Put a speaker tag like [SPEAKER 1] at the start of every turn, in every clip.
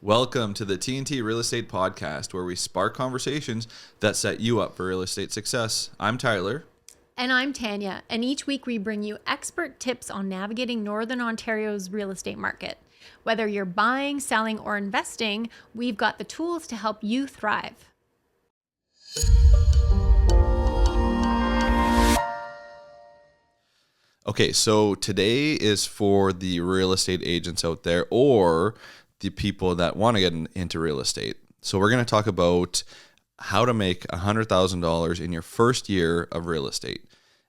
[SPEAKER 1] Welcome to the TNT Real Estate Podcast, where we spark conversations that set you up for real estate success. I'm Tyler.
[SPEAKER 2] And I'm Tanya, and each week we bring you expert tips on navigating Northern Ontario's real estate market. Whether you're buying, selling, or investing, we've got the tools to help you thrive.
[SPEAKER 1] Okay, so today is for the real estate agents out there or the people that want to get into real estate. So we're going to talk about how to make $100,000 in your first year of real estate.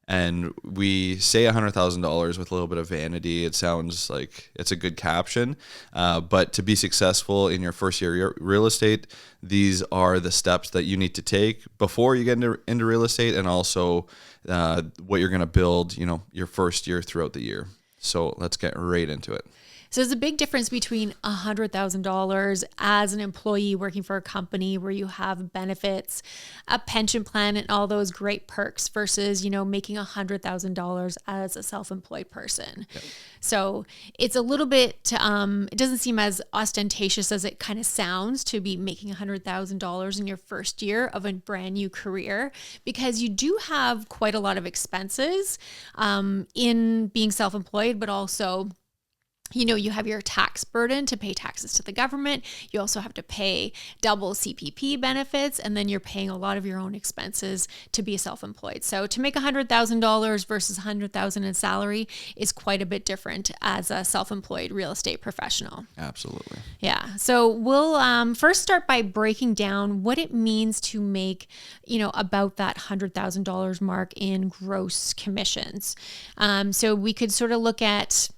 [SPEAKER 1] And we say $100,000 with a little bit of vanity. It sounds like it's a good caption. But to be successful in your first year of real estate, these are the steps that you need to take before you get into real estate, and also what you're going to build, your first year throughout the year. So let's get right into it.
[SPEAKER 2] So there's a big difference between $100,000 as an employee working for a company where you have benefits, a pension plan, and all those great perks versus, making $100,000 as a self-employed person. Yep. So it's a little bit, it doesn't seem as ostentatious as it kind of sounds to be making $100,000 in your first year of a brand new career, because you do have quite a lot of expenses in being self-employed, but also you have your tax burden to pay taxes to the government. You also have to pay double CPP benefits, and then you're paying a lot of your own expenses to be self-employed. So to make $100,000 versus $100,000 in salary is quite a bit different as a self-employed real estate professional.
[SPEAKER 1] Absolutely.
[SPEAKER 2] Yeah. So we'll first start by breaking down what it means to make, about that $100,000 mark in gross commissions. So we could sort of look at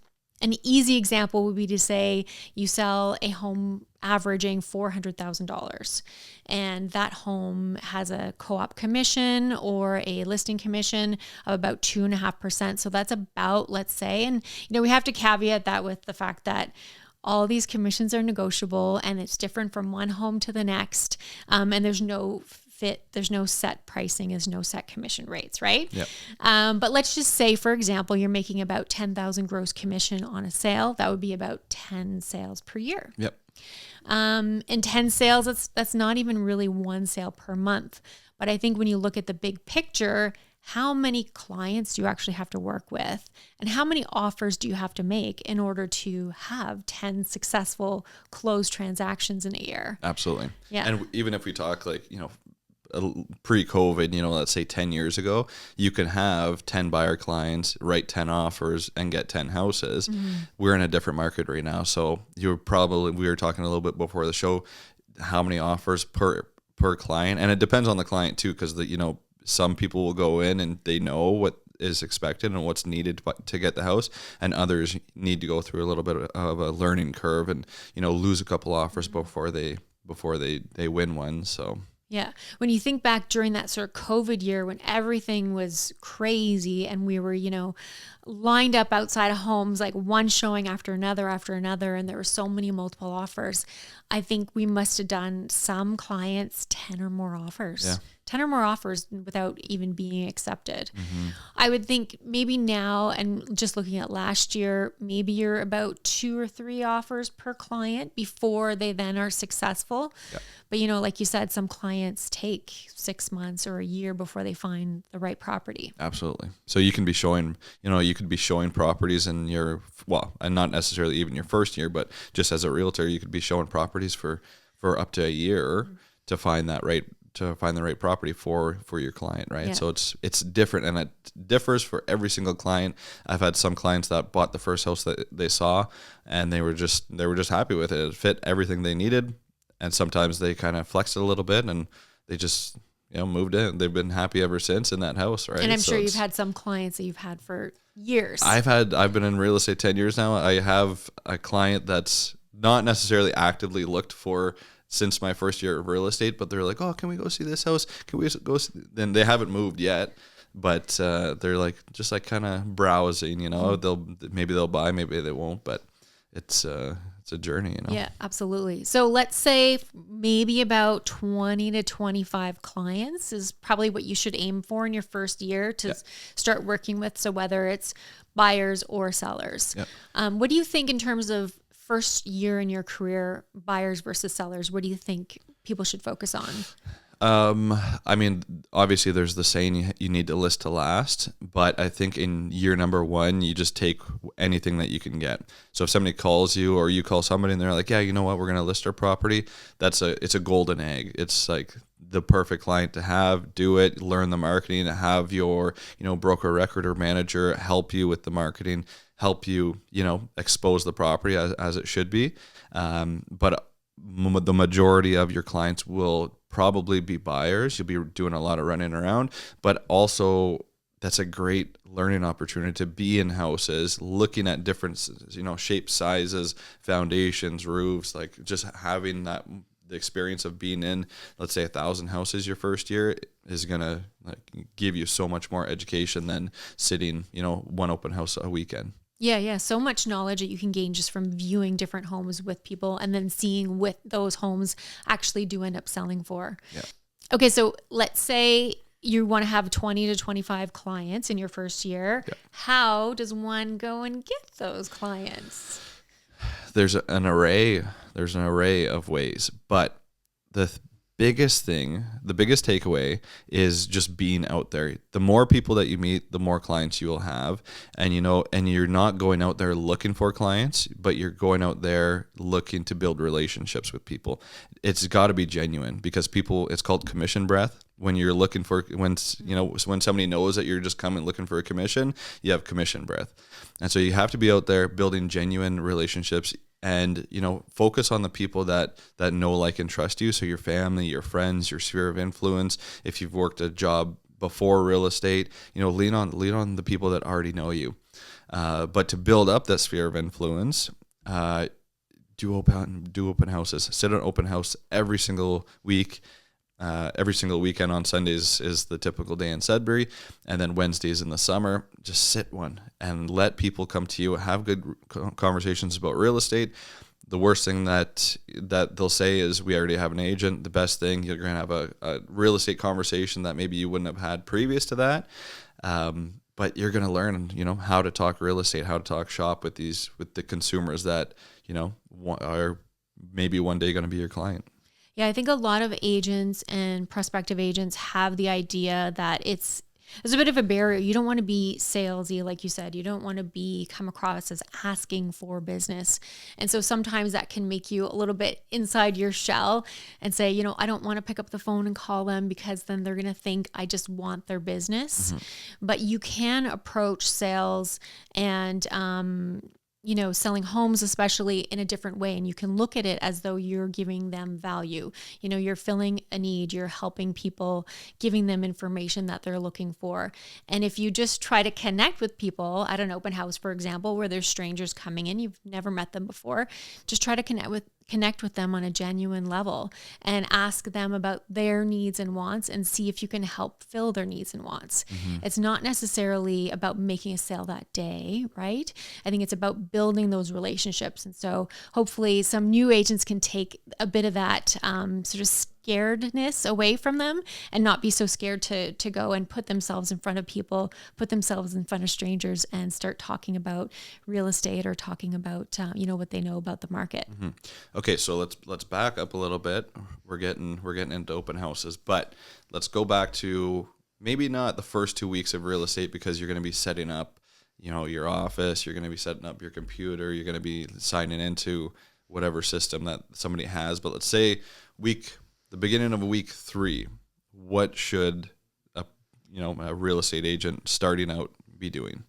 [SPEAKER 2] an easy example would be to say you sell a home averaging $400,000, and that home has a co-op commission or a listing commission of about 2.5%. So that's about, let's say, and we have to caveat that with the fact that all these commissions are negotiable and it's different from one home to the next, and there's no set pricing, there's no set commission rates, right?
[SPEAKER 1] Yep.
[SPEAKER 2] But let's just say, for example, you're making about $10,000 gross commission on a sale. That would be about 10 sales per year.
[SPEAKER 1] Yep.
[SPEAKER 2] And 10 sales, that's not even really one sale per month. But I think when you look at the big picture, how many clients do you actually have to work with? And how many offers do you have to make in order to have 10 successful closed transactions in a year?
[SPEAKER 1] Absolutely.
[SPEAKER 2] Yeah.
[SPEAKER 1] And even if we talk pre-COVID, let's say 10 years ago, you can have 10 buyer clients, write 10 offers, and get 10 houses. Mm-hmm. We're in a different market right now. So we were talking a little bit before the show, how many offers per client. And it depends on the client too, because some people will go in and they know what is expected and what's needed to get the house, and others need to go through a little bit of a learning curve and, lose a couple offers before they win one. So
[SPEAKER 2] yeah. When you think back during that sort of COVID year when everything was crazy and we were, lined up outside of homes, like one showing after another, and there were so many multiple offers, I think we must have done some clients 10 or more offers.
[SPEAKER 1] Yeah.
[SPEAKER 2] 10 or more offers without even being accepted.
[SPEAKER 1] Mm-hmm.
[SPEAKER 2] I would think maybe now, and just looking at last year, maybe you're about 2 or 3 offers per client before they then are successful.
[SPEAKER 1] Yep.
[SPEAKER 2] But, like you said, some clients take 6 months or a year before they find the right property.
[SPEAKER 1] Absolutely. So you can be showing, properties in and not necessarily even your first year, but just as a realtor, you could be showing properties for up to a year to find the right property for your client, right? Yeah. So it's different, and it differs for every single client. I've had some clients that bought the first house that they saw, and they were just happy with it. It fit everything they needed, and sometimes they kind of flexed it a little bit, and they just moved in. They've been happy ever since in that house, right?
[SPEAKER 2] And I'm sure you've had some clients that you've had for years.
[SPEAKER 1] I've been in real estate 10 years now. I have a client that's not necessarily actively looked for since my first year of real estate, but they're like, oh, can we go see this house? Can we go see? Then they haven't moved yet, but they're just kind of browsing, mm-hmm. They'll buy, maybe they won't, but it's a journey,
[SPEAKER 2] Yeah, absolutely. So let's say maybe about 20 to 25 clients is probably what you should aim for in your first year to start working with. So whether it's buyers or sellers, what do you think in terms of first year in your career, buyers versus sellers, what do you think people should focus on?
[SPEAKER 1] I mean, obviously there's the saying you need to list to last, but I think in year number one, you just take anything that you can get. So if somebody calls you or you call somebody and they're like, yeah, you know what, we're going to list our property. It's a golden egg. It's like the perfect client to have. Do it, learn the marketing, have your, broker record or manager help you with the marketing, help you, expose the property as it should be. But the majority of your clients will probably be buyers. You'll be doing a lot of running around, but also that's a great learning opportunity to be in houses, looking at different, shapes, sizes, foundations, roofs, like just having the experience of being in, let's say 1,000 houses your first year is going to give you so much more education than sitting, one open house a weekend.
[SPEAKER 2] Yeah. So much knowledge that you can gain just from viewing different homes with people and then seeing what those homes actually do end up selling for.
[SPEAKER 1] Yeah.
[SPEAKER 2] Okay. So let's say you want to have 20 to 25 clients in your first year. Yeah. How does one go and get those clients?
[SPEAKER 1] There's an array of ways, but the biggest takeaway is just being out there. The more people that you meet, the more clients you will have. And you're not going out there looking for clients, but you're going out there looking to build relationships with people. It's got to be genuine because it's called commission breath. When you're looking for, when somebody knows that you're just coming looking for a commission, you have commission breath. And so you have to be out there building genuine relationships and, focus on the people that know, like, and trust you. So your family, your friends, your sphere of influence. If you've worked a job before real estate, lean on the people that already know you. But to build up that sphere of influence, do open houses, sit on open house every single week. Every single weekend. On Sundays is the typical day in Sudbury, and then Wednesdays in the summer, just sit one and let people come to you, have good conversations about real estate. The worst thing that they'll say is, we already have an agent. The best thing, you're going to have a real estate conversation that maybe you wouldn't have had previous to that. But you're going to learn, how to talk real estate, how to talk shop with the consumers that, are maybe one day going to be your client.
[SPEAKER 2] Yeah, I think a lot of agents and prospective agents have the idea that there's a bit of a barrier. You don't want to be salesy, like you said. You don't want to come across as asking for business. And so sometimes that can make you a little bit inside your shell and say, I don't want to pick up the phone and call them because then they're going to think I just want their business. Mm-hmm. But you can approach sales and, selling homes, especially, in a different way. And you can look at it as though you're giving them value. You're filling a need, you're helping people, giving them information that they're looking for. And if you just try to connect with people at an open house, for example, where there's strangers coming in, you've never met them before, just try to connect with them on a genuine level and ask them about their needs and wants and see if you can help fill their needs and wants. Mm-hmm. It's not necessarily about making a sale that day, right? I think it's about building those relationships. And so hopefully some new agents can take a bit of that sort of scaredness away from them and not be so scared to go and put themselves in front of people, put themselves in front of strangers and start talking about real estate or talking about, what they know about the market.
[SPEAKER 1] Mm-hmm. Okay. So let's back up a little bit. We're getting into open houses, but let's go back to maybe not the first 2 weeks of real estate, because you're going to be setting up, your office, you're going to be setting up your computer, you're going to be signing into whatever system that somebody has. But let's say the beginning of week 3, what should a real estate agent starting out be doing?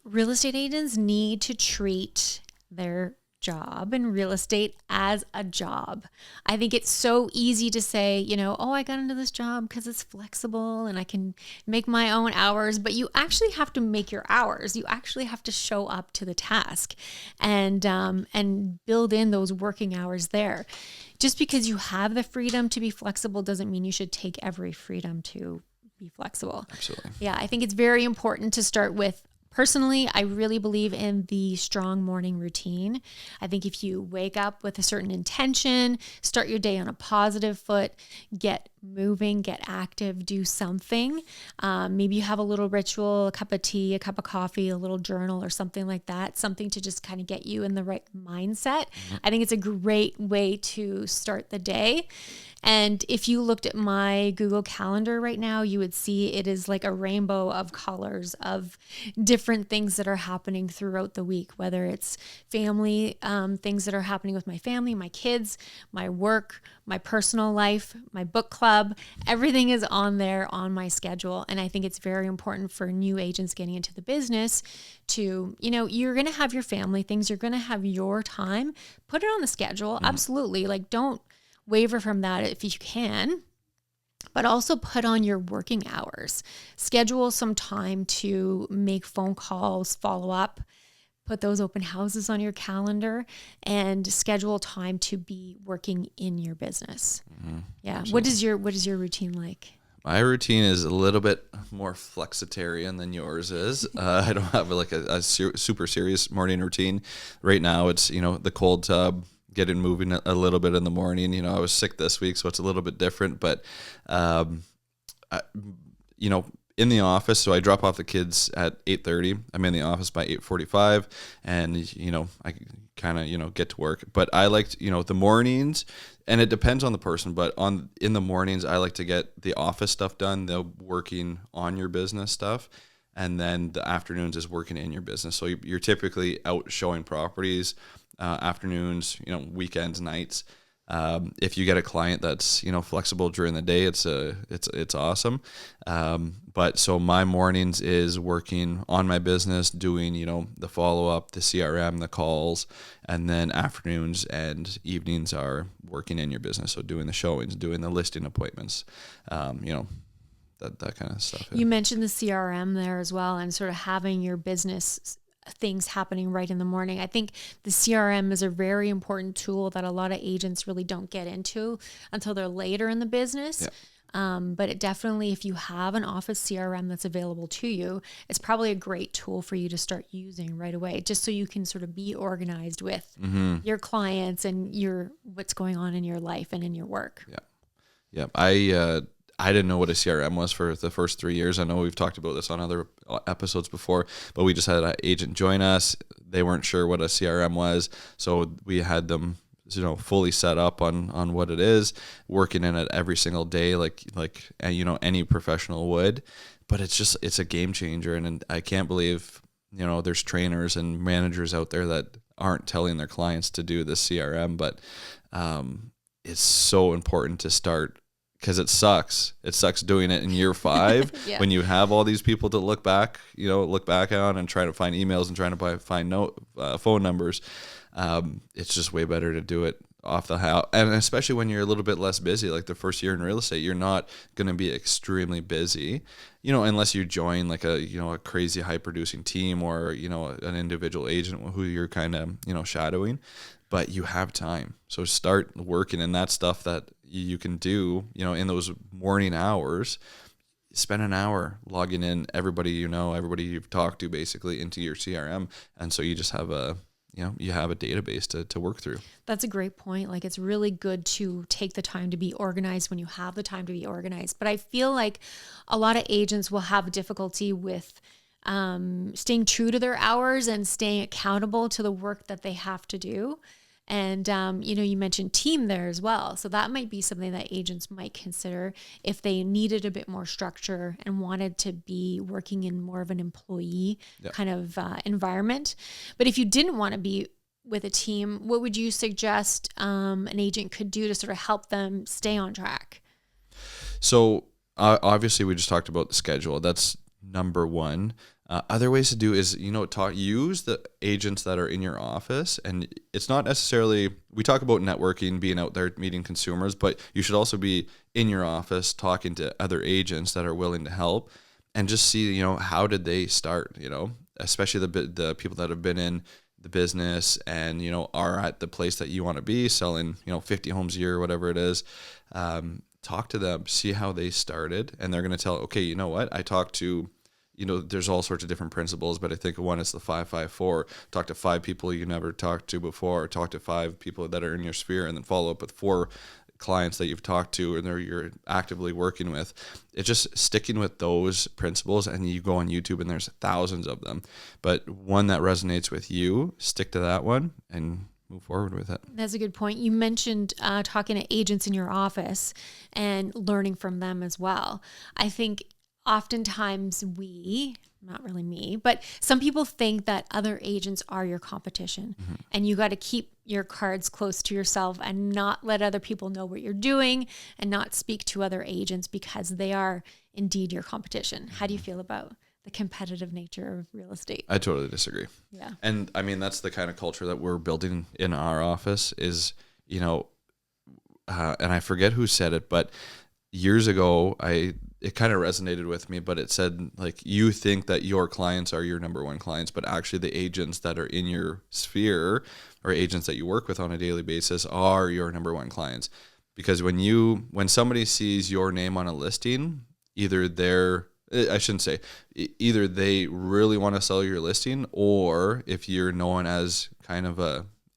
[SPEAKER 2] Real estate agents need to treat their job in real estate as a job. I think it's so easy to say, I got into this job because it's flexible and I can make my own hours, but you actually have to make your hours. You actually have to show up to the task and build in those working hours there. Just because you have the freedom to be flexible doesn't mean you should take every freedom to be flexible.
[SPEAKER 1] Absolutely.
[SPEAKER 2] Yeah, I think it's very important to start with Personally, I really believe in the strong morning routine. I think if you wake up with a certain intention, start your day on a positive foot, get moving, get active, do something. Maybe you have a little ritual, a cup of tea, a cup of coffee, a little journal or something like that, something to just kind of get you in the right mindset. I think it's a great way to start the day. And if you looked at my Google Calendar right now, you would see it is like a rainbow of colors of different things that are happening throughout the week, whether it's family, things that are happening with my family, my kids, my work, my personal life, my book club. Everything is on there on my schedule. And I think it's very important for new agents getting into the business to, you're going to have your family things, you're going to have your time, put it on the schedule. Absolutely. Like, don't waver from that if you can, but also put on your working hours. Schedule some time to make phone calls, follow up, put those open houses on your calendar, and schedule time to be working in your business. Yeah.
[SPEAKER 1] Absolutely.
[SPEAKER 2] What is your routine like?
[SPEAKER 1] My routine is a little bit more flexitarian than yours is. I don't have like a super serious morning routine. Right now, it's, the cold tub, getting moving a little bit in the morning. I was sick this week, so it's a little bit different. But, I, in the office, so I drop off the kids at 8:30. I'm in the office by 8:45, and I kind of get to work. But I like the mornings, and it depends on the person. But in the mornings, I like to get the office stuff done, the working on your business stuff, and then the afternoons is working in your business. So you're typically out showing properties. Afternoons, weekends, nights. If you get a client that's flexible during the day, it's awesome. But so my mornings is working on my business, doing the follow up, the CRM, the calls, and then afternoons and evenings are working in your business. So doing the showings, doing the listing appointments, that kind of stuff. Yeah.
[SPEAKER 2] You mentioned the CRM there as well, and sort of having your business things happening right in the morning. I think the CRM is a very important tool that a lot of agents really don't get into until they're later in the business.
[SPEAKER 1] Yeah.
[SPEAKER 2] But it definitely, if you have an office CRM that's available to you, it's probably a great tool for you to start using right away, just so you can sort of be organized with your clients and what's going on in your life and in your work.
[SPEAKER 1] Yeah. I didn't know what a CRM was for the first 3 years. I know we've talked about this on other episodes before, but we just had an agent join us. They weren't sure what a CRM was, so we had them, fully set up on what it is, working in it every single day, like any professional would. But it's a game changer, and I can't believe there's trainers and managers out there that aren't telling their clients to do the CRM. But it's so important to start. Because it sucks. It sucks doing it in year 5
[SPEAKER 2] Yeah.
[SPEAKER 1] when you have all these people to look back on and try to find emails and trying to find phone numbers. It's just way better to do it off the house, and especially when you're a little bit less busy. Like the first year in real estate, you're not going to be extremely busy, unless you join like a crazy high producing team or an individual agent who you're kind of shadowing. But you have time, so start working in that stuff that you can do, in those morning hours. Spend an hour logging in everybody everybody you've talked to basically into your CRM, and so you just have a database to work through.
[SPEAKER 2] That's a great point. Like, it's really good to take the time to be organized when you have the time to be organized. But I feel like a lot of agents will have difficulty with staying true to their hours and staying accountable to the work that they have to do. And, you mentioned team there as well. So that might be something that agents might consider if they needed a bit more structure and wanted to be working in more of an employee kind of environment. But if you didn't want to be with a team, what would you suggest an agent could do to sort of help them stay on track?
[SPEAKER 1] So obviously we just talked about the schedule. That's number one. Other ways to do is, use the agents that are in your office. And it's not necessarily, we talk about networking, being out there meeting consumers, but you should also be in your office talking to other agents that are willing to help, and just see, how did they start, especially the people that have been in the business and, are at the place that you want to be selling, 50 homes a year, or whatever it is. Talk to them, see how they started. And they're going to tell, okay, you know what? I talked to there's all sorts of different principles, but I think one is the 5-5-4. Talk to 5 people you never talked to before, or talk to 5 people that are in your sphere, and then follow up with 4 clients that you've talked to and you're actively working with. It's just sticking with those principles, and you go on YouTube and there's thousands of them, but one that resonates with you, stick to that one and move forward with it.
[SPEAKER 2] That's a good point. You mentioned talking to agents in your office and learning from them as well. I think oftentimes not really me, but some people think that other agents are your competition, and you got to keep your cards close to yourself and not let other people know what you're doing and not speak to other agents because they are indeed your competition. How do you feel about the competitive nature of real estate?
[SPEAKER 1] I totally disagree.
[SPEAKER 2] Yeah.
[SPEAKER 1] And I mean, that's the kind of culture that we're building in our office is, and I forget who said it, but years ago, it kind of resonated with me, but it said, like, you think that your clients are your number one clients, but actually the agents that are in your sphere or agents that you work with on a daily basis are your number one clients. Because when somebody sees your name on a listing, either they really want to sell your listing, or if you're known as kind of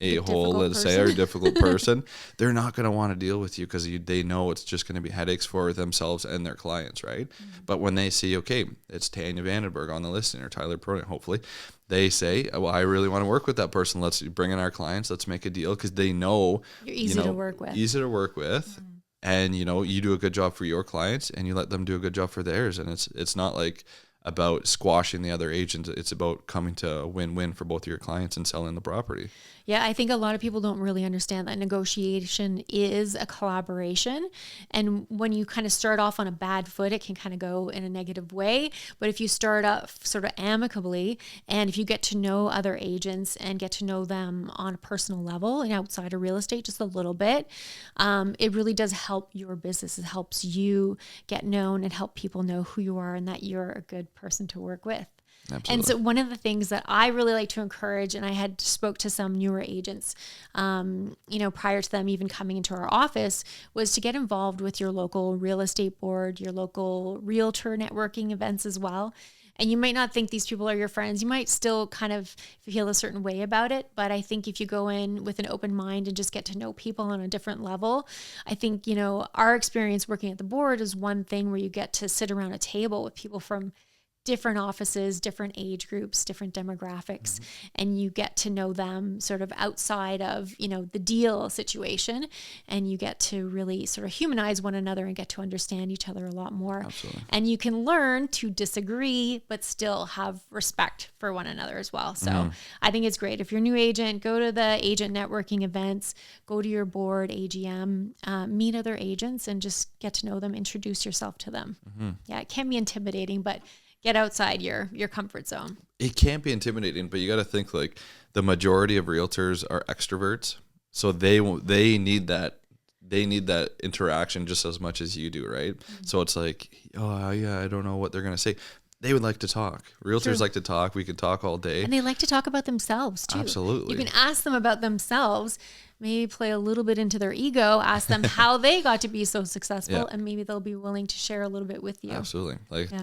[SPEAKER 1] a-hole, let's say, or a difficult person, they're not going to want to deal with you because they know it's just going to be headaches for themselves and their clients, right? But when they see, okay, it's Tanya Vandenberg on the listing, or Tyler Proden, hopefully, they say, well, I really want to work with that person. Let's bring in our clients. Let's make a deal, because they know
[SPEAKER 2] you're easy to work with.
[SPEAKER 1] And, you do a good job for your clients and you let them do a good job for theirs. And it's not like about squashing the other agent. It's about coming to a win-win for both of your clients and selling the property.
[SPEAKER 2] Yeah, I think a lot of people don't really understand that negotiation is a collaboration. And when you kind of start off on a bad foot, it can kind of go in a negative way. But if you start off sort of amicably, and if you get to know other agents and get to know them on a personal level and outside of real estate just a little bit, it really does help your business. It helps you get known and help people know who you are and that you're a good person to work with.
[SPEAKER 1] Absolutely.
[SPEAKER 2] And so one of the things that I really like to encourage, and I had spoke to some newer agents, prior to them even coming into our office, was to get involved with your local real estate board, your local realtor networking events as well. And you might not think these people are your friends. You might still kind of feel a certain way about it. But I think if you go in with an open mind and just get to know people on a different level, I think, our experience working at the board is one thing where you get to sit around a table with people from different offices, different age groups, different demographics, and you get to know them sort of outside of, the deal situation, and you get to really sort of humanize one another and get to understand each other a lot more.
[SPEAKER 1] Absolutely.
[SPEAKER 2] And you can learn to disagree, but still have respect for one another as well. So I think it's great. If you're a new agent, go to the agent networking events, go to your board, AGM, meet other agents and just get to know them, introduce yourself to them. Yeah, it can be intimidating, but get outside your comfort zone.
[SPEAKER 1] It can't be intimidating, but you got to think, like, the majority of realtors are extroverts, so they need that interaction just as much as you do, right? So it's like, oh yeah, I don't know what they're gonna say. They would like to talk. Realtors like to talk. We could talk all day,
[SPEAKER 2] and they like to talk about themselves too.
[SPEAKER 1] Absolutely.
[SPEAKER 2] You can ask them about themselves. Maybe play a little bit into their ego, ask them how they got to be so successful, and maybe they'll be willing to share a little bit with you.
[SPEAKER 1] Absolutely.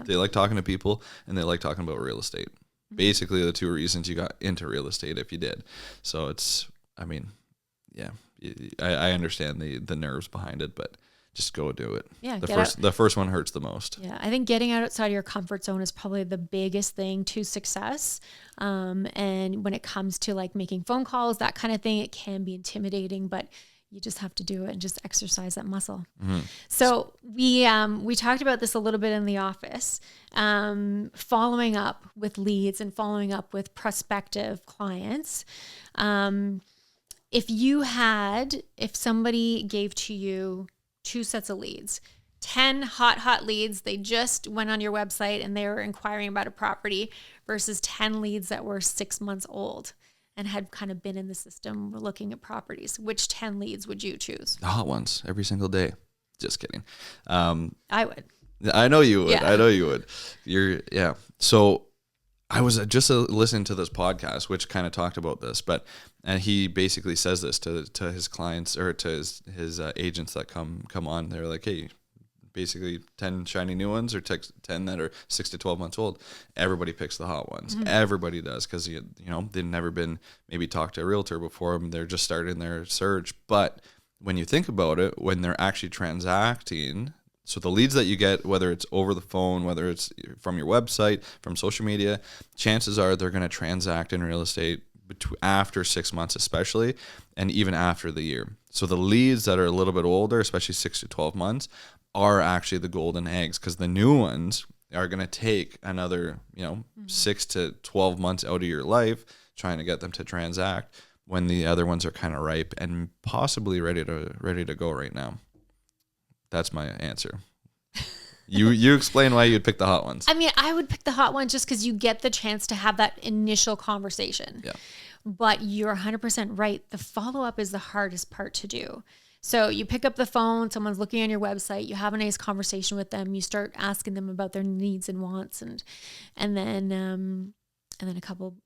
[SPEAKER 1] They like talking to people, and they like talking about real estate. Basically the 2 reasons you got into real estate, if you did. So I understand the nerves behind it, but just go do it.
[SPEAKER 2] Yeah,
[SPEAKER 1] the first one hurts the most.
[SPEAKER 2] Yeah, I think getting outside your comfort zone is probably the biggest thing to success. And when it comes to like making phone calls, that kind of thing, it can be intimidating, but you just have to do it and just exercise that muscle. So we talked about this a little bit in the office, following up with leads and following up with prospective clients. If somebody gave to you 2 sets of leads, 10 hot leads, they just went on your website and they were inquiring about a property, versus 10 leads that were 6 months old and had kind of been in the system looking at properties, which 10 leads would you choose?
[SPEAKER 1] The hot ones every single day. Just kidding.
[SPEAKER 2] I would.
[SPEAKER 1] I know you would.
[SPEAKER 2] Yeah.
[SPEAKER 1] I know you would. So I was just listening to this podcast, which kind of talked about this, and he basically says this to his clients, or to his agents that come on. They're like, hey, basically 10 shiny new ones or 10 that are 6 to 12 months old. Everybody picks the hot ones. Everybody does, because they've never been maybe talked to a realtor before. They're just starting their search. But when you think about it, when they're actually transacting, so the leads that you get, whether it's over the phone, whether it's from your website, from social media, chances are they're going to transact in real estate after 6 months especially, and even after the year. So the leads that are a little bit older, especially 6 to 12 months, are actually the golden eggs, because the new ones are going to take another 6 to 12 months out of your life trying to get them to transact, when the other ones are kind of ripe and possibly ready to go right now. That's my answer. You explain why you'd pick the hot ones.
[SPEAKER 2] I mean, I would pick the hot ones just because you get the chance to have that initial conversation.
[SPEAKER 1] Yeah.
[SPEAKER 2] But you're 100% right. The follow-up is the hardest part to do. So you pick up the phone, someone's looking on your website, you have a nice conversation with them, you start asking them about their needs and wants, and then a couple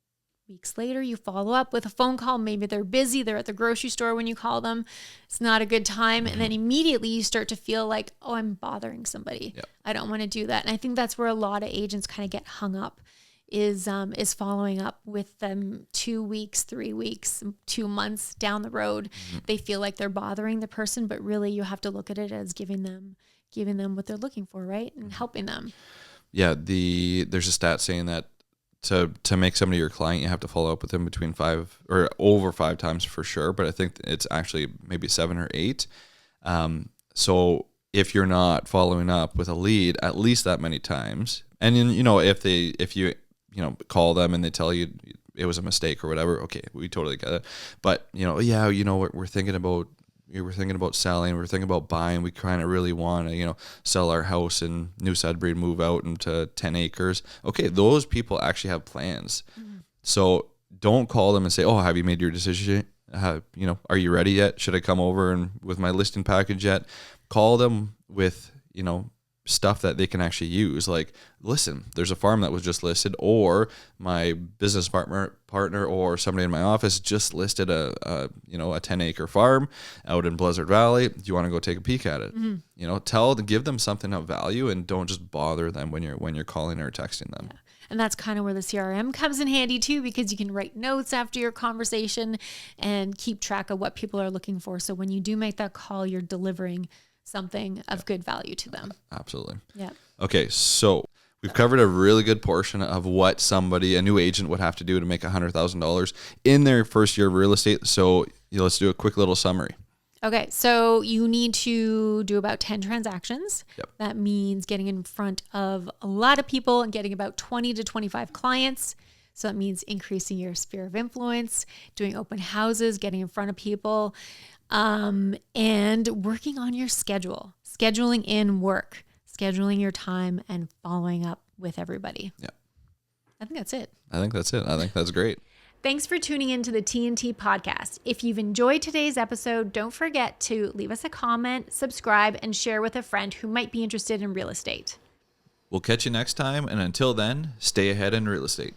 [SPEAKER 2] weeks later, you follow up with a phone call. Maybe they're busy. They're at the grocery store when you call them. It's not a good time. And then immediately you start to feel like, oh, I'm bothering somebody.
[SPEAKER 1] Yep.
[SPEAKER 2] I don't want to do that. And I think that's where a lot of agents kind of get hung up, is following up with them 2 weeks, 3 weeks, 2 months down the road. They feel like they're bothering the person, but really you have to look at it as giving them what they're looking for, right? And helping them.
[SPEAKER 1] Yeah. There's a stat saying that to make somebody your client, you have to follow up with them between 5 or over 5 times for sure. But I think it's actually maybe 7 or 8. So if you're not following up with a lead at least that many times, and if you call them and they tell you it was a mistake or whatever, okay, we totally get it. But we're thinking about selling, we're thinking about buying, we kind of really want to sell our house in New Sudbury and move out into 10 acres. Okay, those people actually have plans. So don't call them and say, oh, have you made your decision? Are you ready yet? Should I come over and with my listing package yet? Call them with stuff that they can actually use. Like, listen, there's a farm that was just listed, or my business partner or somebody in my office just listed a 10-acre farm out in Blizzard Valley. Do you want to go take a peek at it? Give them something of value, and don't just bother them when you're calling or texting them.
[SPEAKER 2] Yeah. And that's kind of where the CRM comes in handy too, because you can write notes after your conversation and keep track of what people are looking for. So when you do make that call, you're delivering something of good value to them.
[SPEAKER 1] Absolutely.
[SPEAKER 2] Yeah.
[SPEAKER 1] Okay, so we've covered a really good portion of what a new agent would have to do to make $100,000 in their first year of real estate. So let's do a quick little summary.
[SPEAKER 2] Okay, so you need to do about 10 transactions.
[SPEAKER 1] Yep.
[SPEAKER 2] That means getting in front of a lot of people and getting about 20 to 25 clients. So that means increasing your sphere of influence, doing open houses, getting in front of people, and working on your schedule, scheduling in work, scheduling your time, and following up with everybody.
[SPEAKER 1] Yeah.
[SPEAKER 2] I think that's it.
[SPEAKER 1] I think that's great.
[SPEAKER 2] Thanks for tuning into the TNT podcast. If you've enjoyed today's episode, don't forget to leave us a comment, subscribe, and share with a friend who might be interested in real estate.
[SPEAKER 1] We'll catch you next time. And until then, stay ahead in real estate.